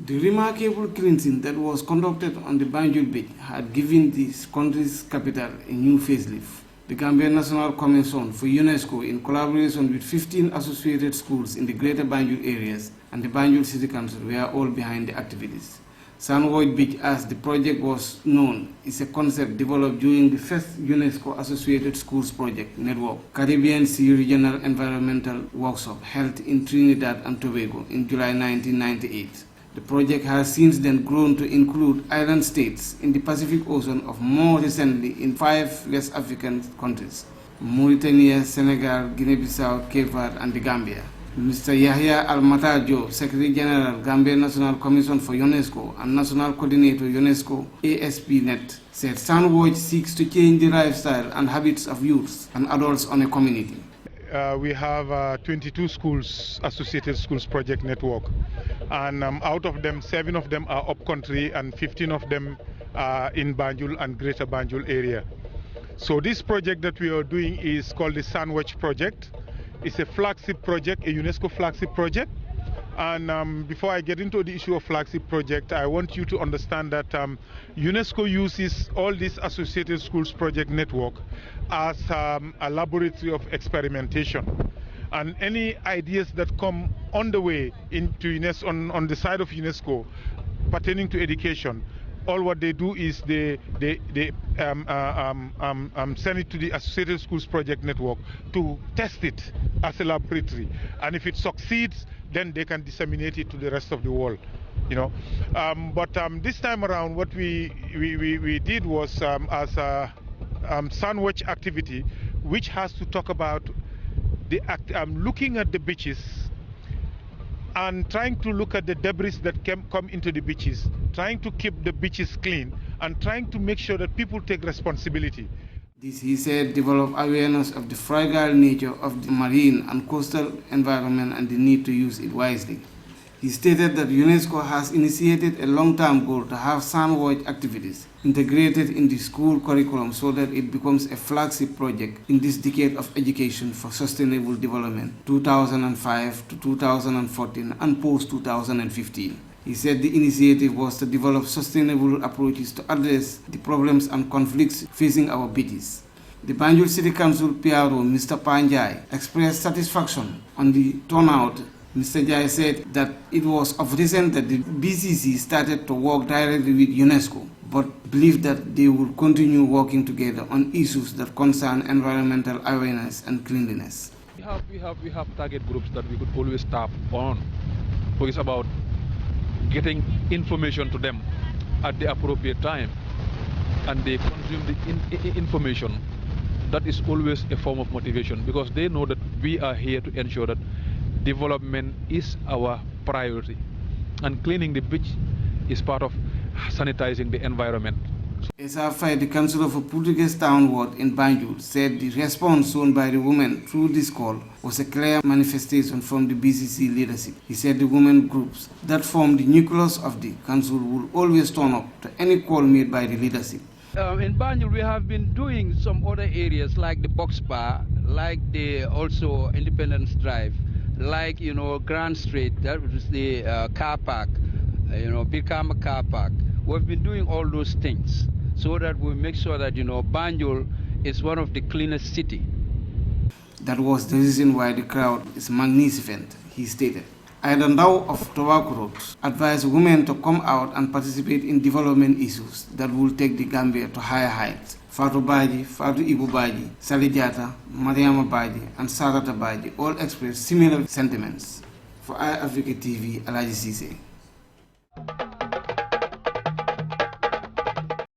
The remarkable cleansing that was conducted on the Banjul beach had given the country's capital a new facelift. The Gambia National Commission for Unesco, in collaboration with 15 associated schools in the greater Banjul areas and the Banjul City Council, were all behind the activities. Sandwich Beach, as the project was known, is a concept developed during the first UNESCO Associated Schools Project Network Caribbean Sea Regional Environmental Workshop held in Trinidad and Tobago in July 1998. The project has since then grown to include island states in the Pacific Ocean, of more recently in 5 West African countries: Mauritania, Senegal, Guinea-Bissau, Cape Verde, and the Gambia. Mr. Yahya Al-Matajo, Secretary General, Gambia National Commission for UNESCO and National Coordinator, UNESCO ASP.NET, said Sandwich seeks to change the lifestyle and habits of youths and adults on a community. We have 22 schools, associated schools project network, and out of them, 7 of them are upcountry and 15 of them are in Banjul and Greater Banjul area. So this project that we are doing is called the Sandwich Project. It's a flagship project, a UNESCO flagship project. And before I get into the issue of flagship project, I want you to understand that UNESCO uses all this associated schools project network as a laboratory of experimentation. And any ideas that come on the way into UNESCO, on the side of UNESCO pertaining to education, all what they do is they send it to the Associated Schools Project Network to test it as a laboratory. And if it succeeds, then they can disseminate it to the rest of the world. You know, but this time around, what we did was as a sandwich activity, which has to talk about the looking at the beaches and trying to look at the debris that come into the beaches, trying to keep the beaches clean, and trying to make sure that people take responsibility. This, he said, develop awareness of the fragile nature of the marine and coastal environment and the need to use it wisely. He stated that UNESCO has initiated a long-term goal to have sandwich activities integrated in the school curriculum so that it becomes a flagship project in this decade of education for sustainable development, 2005 to 2014 and post-2015. He said the initiative was to develop sustainable approaches to address the problems and conflicts facing our beaches. The Banjul City Council PRO, Mr. Panjai, expressed satisfaction on the turnout. Mr. Jai said that it was of recent that the BCC started to work directly with UNESCO, but believed that they will continue working together on issues that concern environmental awareness and cleanliness. We have target groups that we could always tap on. So it's about getting information to them at the appropriate time, and they consume the information. That is always a form of motivation, because they know that we are here to ensure that development is our priority, and cleaning the beach is part of sanitizing the environment. SR5, the Councillor for Portuguese Town Ward in Banjul, said the response shown by the women through this call was a clear manifestation from the BCC leadership. He said the women groups that form the nucleus of the council will always turn up to any call made by the leadership. In Banjul, we have been doing some other areas like the Box Bar, like the also Independence Drive, like, you know, Grand Street, that was the car park, you know, Birkama car park. We've been doing all those things so that we make sure that, you know, Banjul is one of the cleanest city. That was the reason why the crowd is magnificent, he stated. Aidandao of Tobago Road advised women to come out and participate in development issues that will take the Gambia to higher heights. Fatou Baji, Fatou Ibu Baji, Sali Diatta, Mariama Baji, and Sarata Baji all expressed similar sentiments. For iAfrica TV, Alhagie Ceesay.